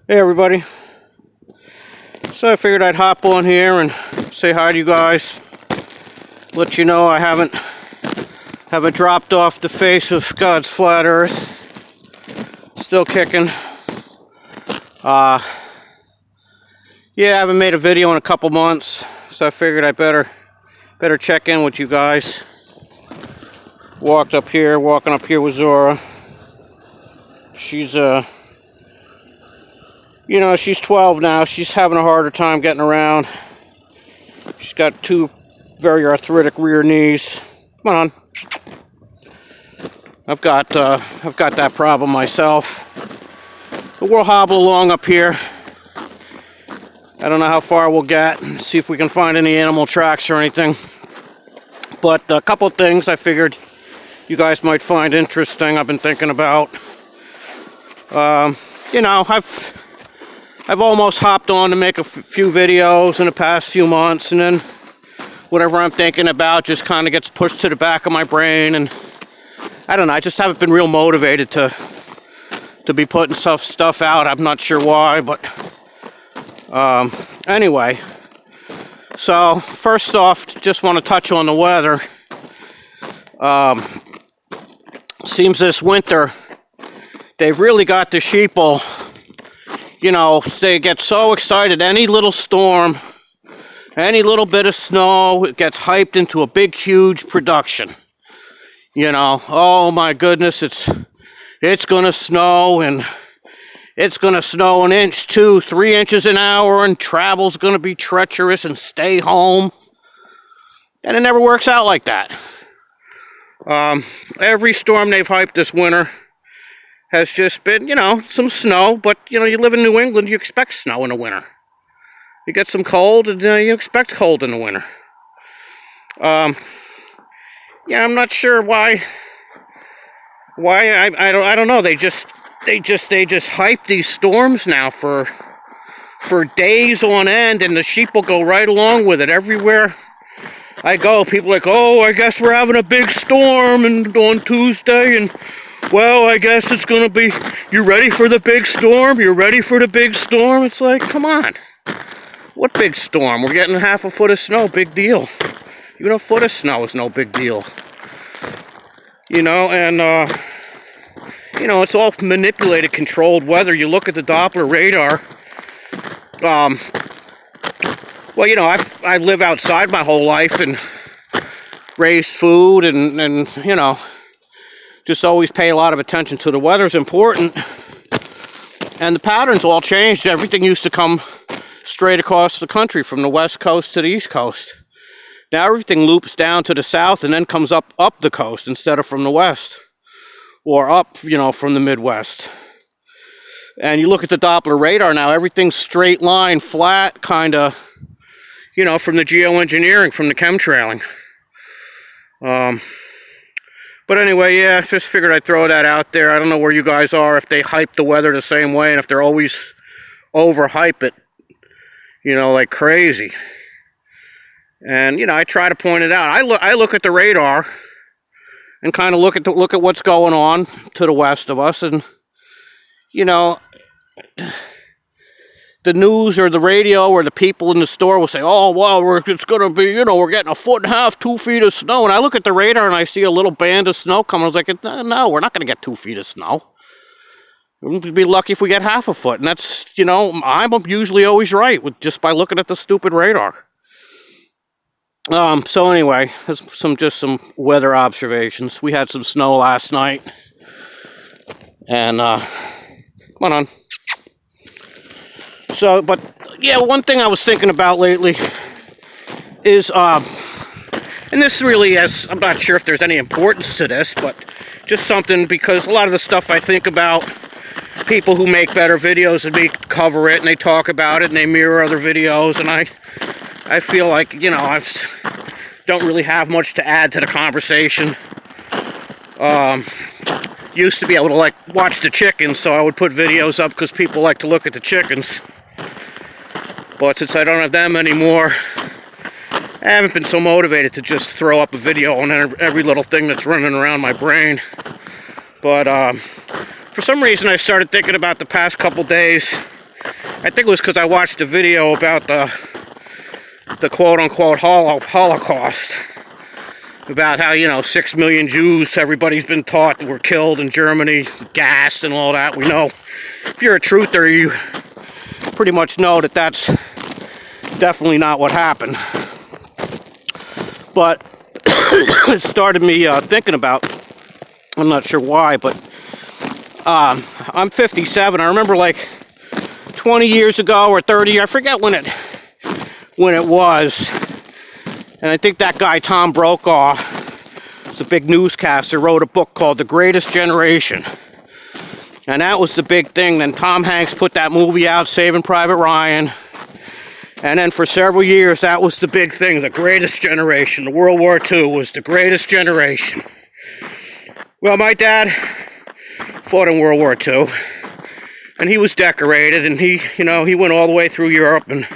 Hey everybody. So I figured I'd hop on here and say hi to you guys. Let you know I haven't dropped off the face of God's flat earth. Still kicking. Yeah, I haven't made a video in a couple months, so I figured I better check in with you guys. Walking up here with Zora. She's she's 12 now. She's having a harder time getting around. She's got two very arthritic rear knees. Come on. I've got that problem myself. But we'll hobble along up here. I don't know how far we'll get. See if we can find any animal tracks or anything. But a couple of things I figured you guys might find interesting. I've been thinking about. I've almost hopped on to make a few videos in the past few months, and then whatever I'm thinking about just kind of gets pushed to the back of my brain, and I don't know, I just haven't been real motivated to be putting stuff out. I'm not sure why, but anyway. So first off, just want to touch on the weather. Seems this winter they've really got the sheeple. They get so excited. Any little storm, any little bit of snow, it gets hyped into a big, huge production. Oh my goodness, it's gonna snow, and it's gonna snow an inch, 2, 3 inches an hour, and travel's gonna be treacherous, and stay home. And it never works out like that. Every storm they've hyped this winter has just been, some snow, but, you live in New England, you expect snow in the winter. You get some cold, and you expect cold in the winter. I'm not sure why I don't know, they just hype these storms now for days on end, and the sheep will go right along with it. Everywhere I go, people are like, oh, I guess we're having a big storm and on Tuesday, and well, I guess it's going to be, you ready for the big storm? You're ready for the big storm? It's like, come on. What big storm? We're getting half a foot of snow, big deal. Even a foot of snow is no big deal. It's all manipulated, controlled weather. You look at the Doppler radar. I live outside my whole life and raised food and just always pay a lot of attention to the weather's important. And the patterns all changed. Everything used to come straight across the country from the west coast to the east coast. Now everything loops down to the south and then comes up the coast instead of from the west. Or up, from the Midwest. And you look at the Doppler radar now, everything's straight line, flat, kind of, from the geoengineering, from the chemtrailing. But anyway, yeah, just figured I'd throw that out there. I don't know where you guys are, if they hype the weather the same way, and if they're always overhype it, like crazy. And, I try to point it out. I look at the radar and kind of look at what's going on to the west of us, and, the news or the radio or the people in the store will say, oh, well, it's going to be, we're getting 1.5 feet, 2 feet of snow. And I look at the radar and I see a little band of snow coming. I was like, no, we're not going to get 2 feet of snow. We'd be lucky if we get half a foot. And that's, I'm usually always right just by looking at the stupid radar. So anyway, just some weather observations. We had some snow last night. And, come on. So, but, yeah, one thing I was thinking about lately is, and this really is, I'm not sure if there's any importance to this, but just something, because a lot of the stuff I think about, people who make better videos than me cover it, and they talk about it, and they mirror other videos, and I feel like, I don't really have much to add to the conversation. Used to be able to, watch the chickens, so I would put videos up because people like to look at the chickens. But since I don't have them anymore, I haven't been so motivated to just throw up a video on every little thing that's running around my brain. But for some reason I started thinking about the past couple days I think it was because I watched a video about the quote-unquote Holocaust. About how, 6 million Jews, everybody's been taught, were killed in Germany, gassed and all that. We know. If you're a truther, you pretty much know that that's definitely not what happened. But it started me thinking about, I'm not sure why, but I'm 57. I remember like 20 years ago or 30, I forget when it was. And I think that guy, Tom Brokaw, was a big newscaster, wrote a book called The Greatest Generation. And that was the big thing. Then Tom Hanks put that movie out, Saving Private Ryan. And then for several years, that was the big thing, The Greatest Generation. The World War II was the greatest generation. Well, my dad fought in World War II. And he was decorated, and he went all the way through Europe and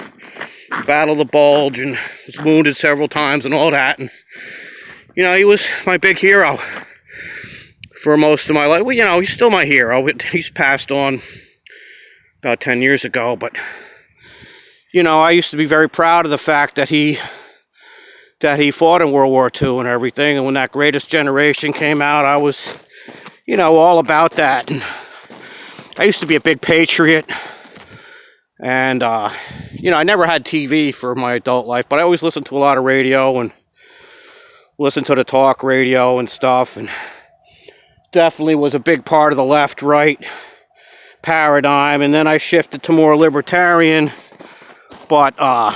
battled the Bulge and was wounded several times and all that. And, he was my big hero for most of my life. Well, he's still my hero. He's passed on about 10 years ago, but, I used to be very proud of the fact that he fought in World War II and everything. And when that Greatest Generation came out, I was, all about that. And I used to be a big patriot. And, I never had TV for my adult life, but I always listened to a lot of radio and listened to the talk radio and stuff, and definitely was a big part of the left-right paradigm. And then I shifted to more libertarian, but, now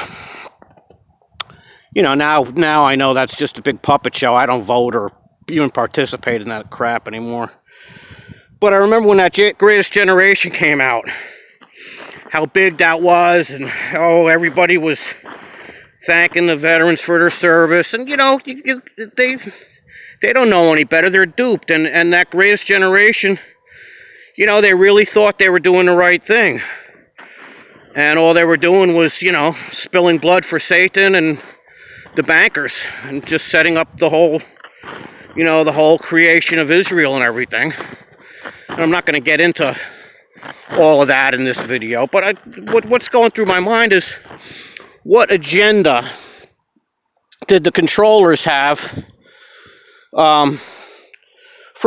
I know that's just a big puppet show. I don't vote or even participate in that crap anymore. But I remember when that Greatest Generation came out, how big that was, and everybody was thanking the veterans for their service. And, they don't know any better. They're duped. And that Greatest Generation, they really thought they were doing the right thing. And all they were doing was, spilling blood for Satan and the bankers, and just setting up the whole, the whole creation of Israel and everything. And I'm not going to get into all of that in this video, but what's going through my mind is, what agenda did the controllers have for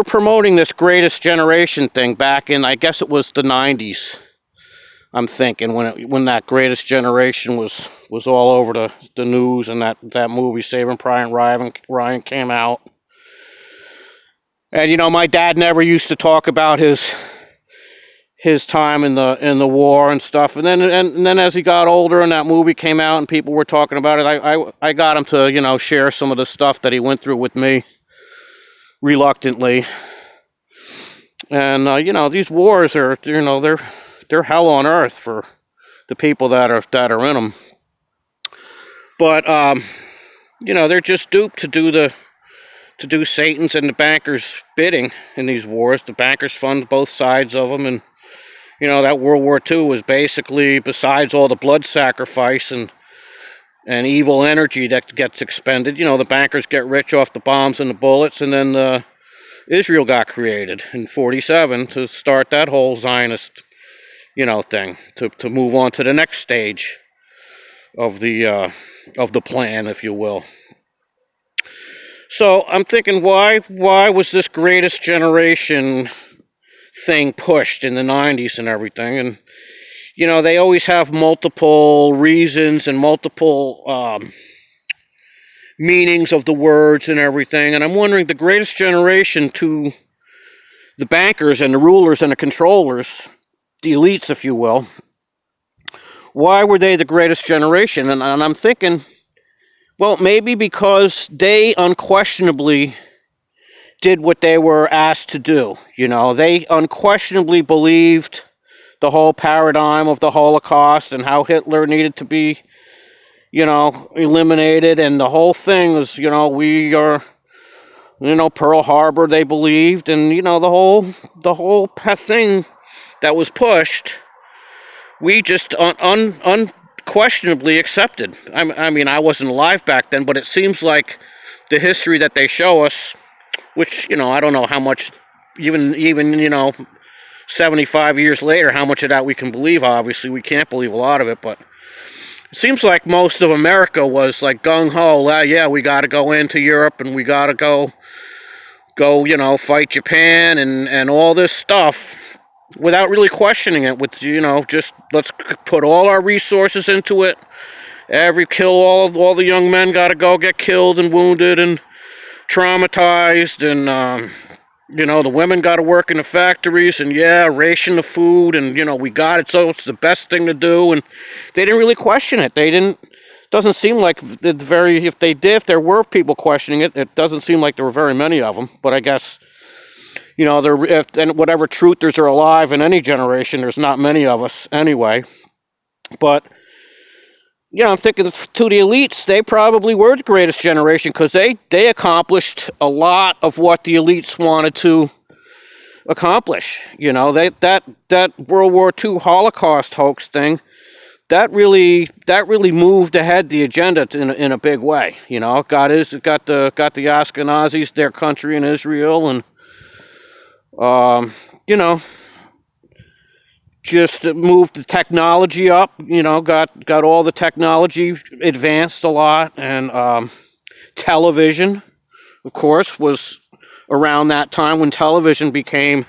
promoting this Greatest Generation thing back in, I guess it was the 90s. I'm thinking when that Greatest Generation was all over the news, and that movie Saving Private Ryan came out. And my dad never used to talk about his time in the war and stuff, and then as he got older and that movie came out and people were talking about it, I got him to share some of the stuff that he went through with me, reluctantly. And these wars are they're hell on earth for the people that are in them. But they're just duped to do Satan's and the bankers' bidding in these wars. The bankers fund both sides of them, and that World War II was basically, besides all the blood sacrifice and evil energy that gets expended, the bankers get rich off the bombs and the bullets, and then Israel got created in 1947 to start that whole Zionist, thing, to move on to the next stage of the plan, if you will. So I'm thinking, why was this Greatest Generation thing pushed in the 90s and everything? And they always have multiple reasons and multiple meanings of the words and everything. And I'm wondering, the Greatest Generation to the bankers and the rulers and the controllers, the elites, if you will, why were they the Greatest Generation? And I'm thinking, well, maybe because they unquestionably did what they were asked to do. They unquestionably believed the whole paradigm of the Holocaust and how Hitler needed to be, eliminated. And the whole thing was, we are, Pearl Harbor, they believed. And, the whole thing that was pushed, we just unquestionably accepted. I mean, I wasn't alive back then, but it seems like the history that they show us, which, I don't know how much, even 75 years later, how much of that we can believe. Obviously, we can't believe a lot of it, but it seems like most of America was like gung-ho. Yeah, we got to go into Europe, and we got to go, fight Japan and all this stuff without really questioning it. With, just let's put all our resources into it. All the young men got to go get killed and wounded and traumatized, and the women got to work in the factories, and ration the food, and we got it, so it's the best thing to do. And they didn't really question it. Doesn't seem like if there were people questioning it, it doesn't seem like there were very many of them. But I guess whatever truthers are alive in any generation, there's not many of us anyway. But I'm thinking to the elites, they probably were the greatest generation, because they accomplished a lot of what the elites wanted to accomplish. That World War II Holocaust hoax thing, that really moved ahead the agenda in a big way. Got the Ashkenazis, their country in Israel, and just moved the technology up, got all the technology advanced a lot. And television, of course, was around that time when television became,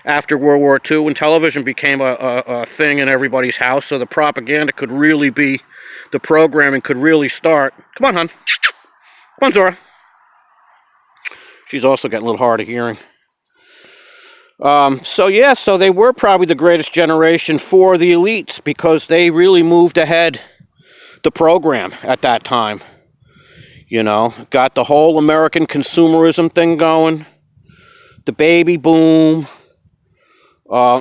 after World War II, when television became a thing in everybody's house, so the propaganda could really be, the programming could really start. Come on, hon. Come on, Zora. She's also getting a little hard of hearing. So they were probably the greatest generation for the elites, because they really moved ahead the program at that time. Got the whole American consumerism thing going, the baby boom,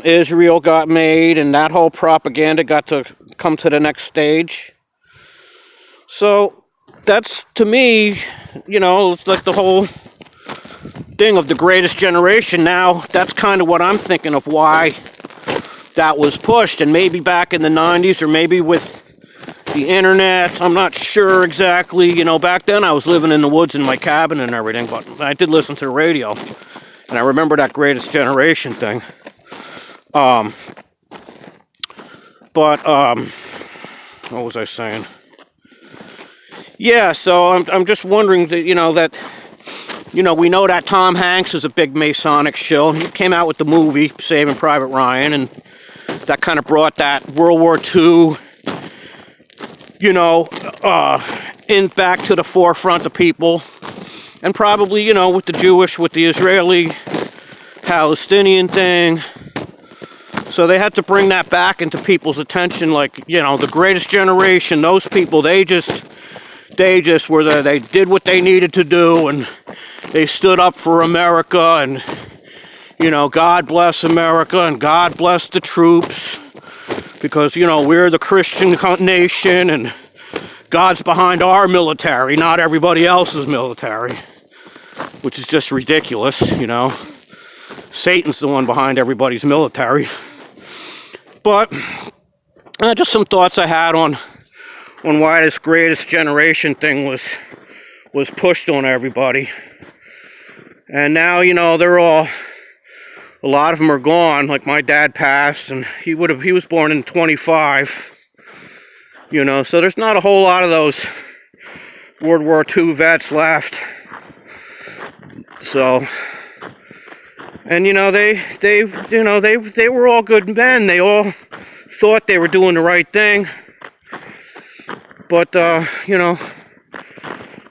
Israel got made, and that whole propaganda got to come to the next stage. So that's, to me, it's like the whole thing of the greatest generation. Now that's kind of what I'm thinking of, why that was pushed. And maybe back in the 90s, or maybe with the internet, I'm not sure exactly. Back then I was living in the woods in my cabin and everything, but I did listen to the radio, and I remember that greatest generation thing. What was I saying? Yeah, so I'm just wondering that, we know that Tom Hanks is a big Masonic shill. He came out with the movie Saving Private Ryan, and that kind of brought that World War II, in back to the forefront of people. And probably, with the Israeli Palestinian thing. So they had to bring that back into people's attention, like, the greatest generation, those people, they did what they needed to do, and they stood up for America, and, God bless America, and God bless the troops, because, we're the Christian nation, and God's behind our military, not everybody else's military, which is just ridiculous. Satan's the one behind everybody's military. But just some thoughts I had on why this greatest generation thing was pushed on everybody. And now, a lot of them are gone. Like, my dad passed, and he was born in 25. So there's not a whole lot of those World War II vets left. So, and they were all good men. They all thought they were doing the right thing. But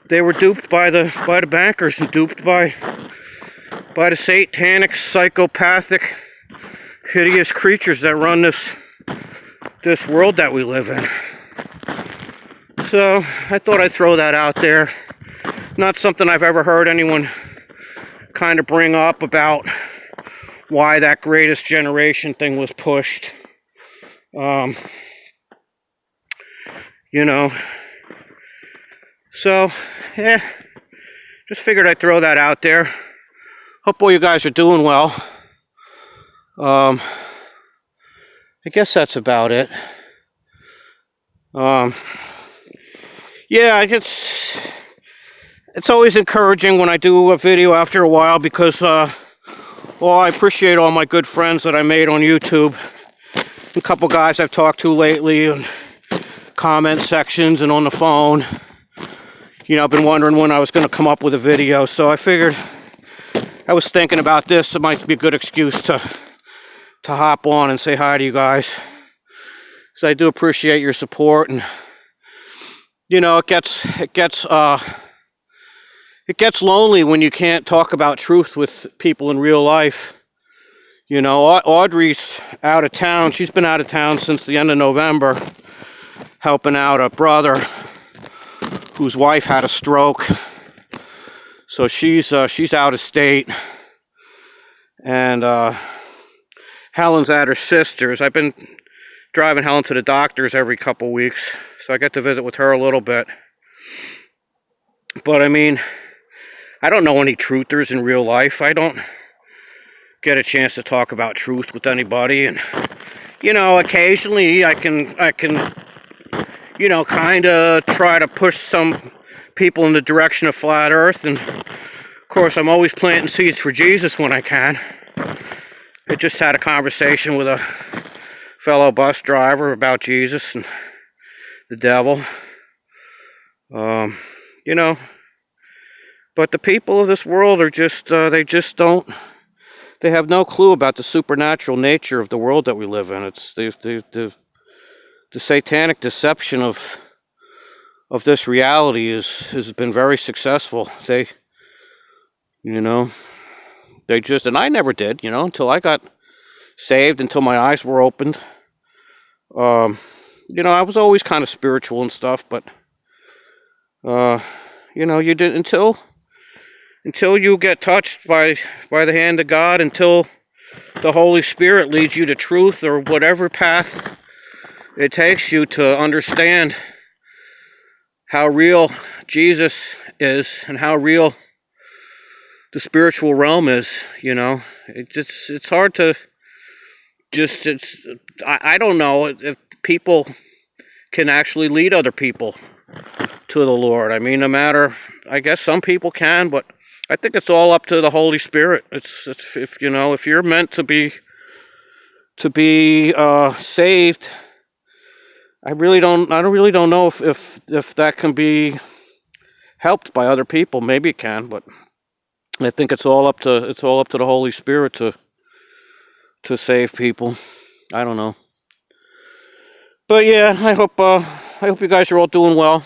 they were duped by the bankers, and duped by the satanic, psychopathic, hideous creatures that run this world that we live in. So I thought I'd throw that out there. Not something I've ever heard anyone kind of bring up about why that greatest generation thing was pushed. So, just figured I'd throw that out there. Hope all you guys are doing well. I guess that's about it. Yeah, it's always encouraging when I do a video after a while, because Well, I appreciate all my good friends that I made on YouTube. A couple guys I've talked to lately in comment sections and on the phone. You know, I've been wondering when I was going to come up with a video, so I figured I was thinking about this. It might be a good excuse to hop on and say hi to you guys. So I do appreciate your support, and you know, it gets lonely when you can't talk about truth with people in real life. You know, Audrey's out of town. She's been out of town since the end of November, helping out a brother whose wife had a stroke. So she's out of state, and Helen's at her sister's. I've been driving Helen to the doctor's every couple weeks, so I get to visit with her a little bit. But I mean, I don't know any truthers in real life. I don't get a chance to talk about truth with anybody, and you know, occasionally I can you know, kind of try to push some people in the direction of flat earth, and of course I'm always planting seeds for Jesus when I can. I just had a conversation with a fellow bus driver about Jesus and the devil. You know, but the people of this world are just, they have no clue about the supernatural nature of the world that we live in. It's the satanic deception of this reality has been very successful. You know, they just, and I never did, you know, until I got saved, until my eyes were opened. You know, I was always kind of spiritual and stuff, but you know, you did until you get touched by the hand of God, until the Holy Spirit leads you to truth, or whatever path it takes you to understand how real Jesus is and how real the spiritual realm is. You know, it's hard to just, I don't know if people can actually lead other people to the Lord. I mean, no matter, I guess some people can, but I think it's all up to the Holy Spirit. It's if you know, if you're meant to be saved, I really don't know if that can be helped by other people. Maybe it can, but I think it's all up to the Holy Spirit to save people. I don't know. But yeah, I hope you guys are all doing well.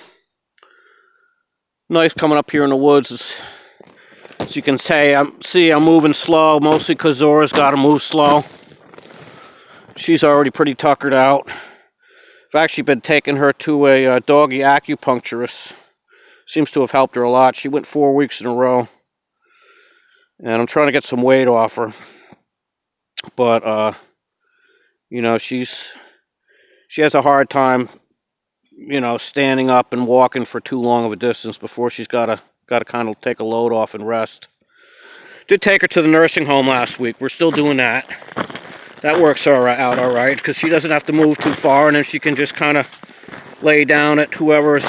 Nice coming up here in the woods. As you can see, I'm moving slow, mostly because Zora's got to move slow. She's already pretty tuckered out. I've actually been taking her to a doggy acupuncturist. Seems to have helped her a lot. She went 4 weeks in a row. And I'm trying to get some weight off her. But, you know, she has a hard time, you know, standing up and walking for too long of a distance before she's got to kind of take a load off and rest. Did take her to the nursing home last week. We're still doing that. That works her out all right, because she doesn't have to move too far, and then she can just kind of lay down at whoever's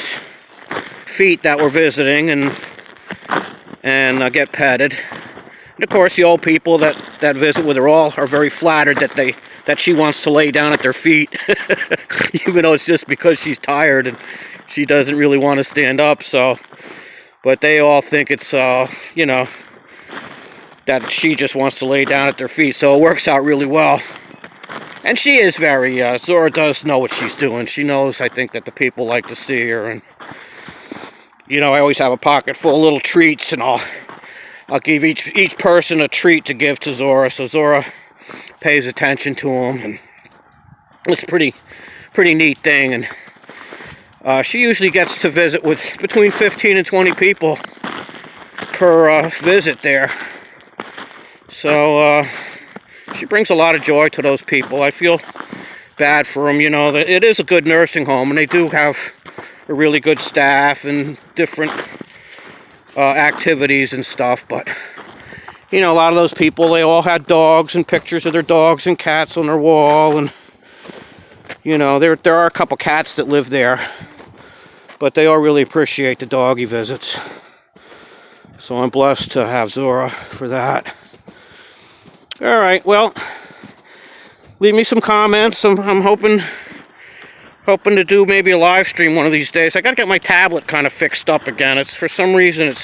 feet that we're visiting and get petted. And of course, the old people that visit with her all are very flattered that she wants to lay down at their feet, even though it's just because she's tired and she doesn't really want to stand up. So, but they all think it's you know, that she just wants to lay down at their feet. So it works out really well. And she is very Zora does know what she's doing. She knows, I think, that the people like to see her, and you know, I always have a pocket full of little treats, and I'll give each person a treat to give to Zora, so Zora pays attention to them, and it's a pretty neat thing. And she usually gets to visit with between 15 and 20 people per visit there. So she brings a lot of joy to those people. I feel bad for them, you know. It is a good nursing home, and they do have a really good staff and different activities and stuff, but you know, a lot of those people, they all had dogs and pictures of their dogs and cats on their wall, and you know, there are a couple cats that live there, but they all really appreciate the doggy visits. So I'm blessed to have Zora for that. All right, well, leave me some comments. I'm hoping to do maybe a live stream one of these days. I got to get my tablet kind of fixed up again. It's for some reason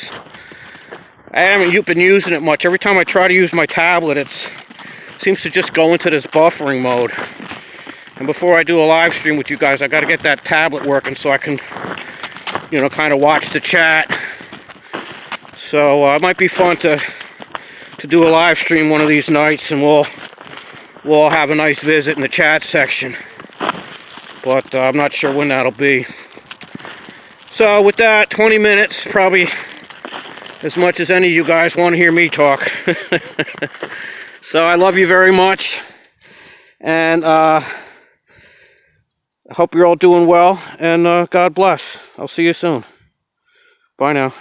I haven't been using it much. Every time I try to use my tablet, it seems to just go into this buffering mode. And before I do a live stream with you guys, I got to get that tablet working so I can, you know, kind of watch the chat. So it might be fun to do a live stream one of these nights, and we'll all have a nice visit in the chat section. But I'm not sure when that'll be. So with that, 20 minutes, probably as much as any of you guys want to hear me talk. So I love you very much, and I hope you're all doing well, and God bless. I'll see you soon. Bye now.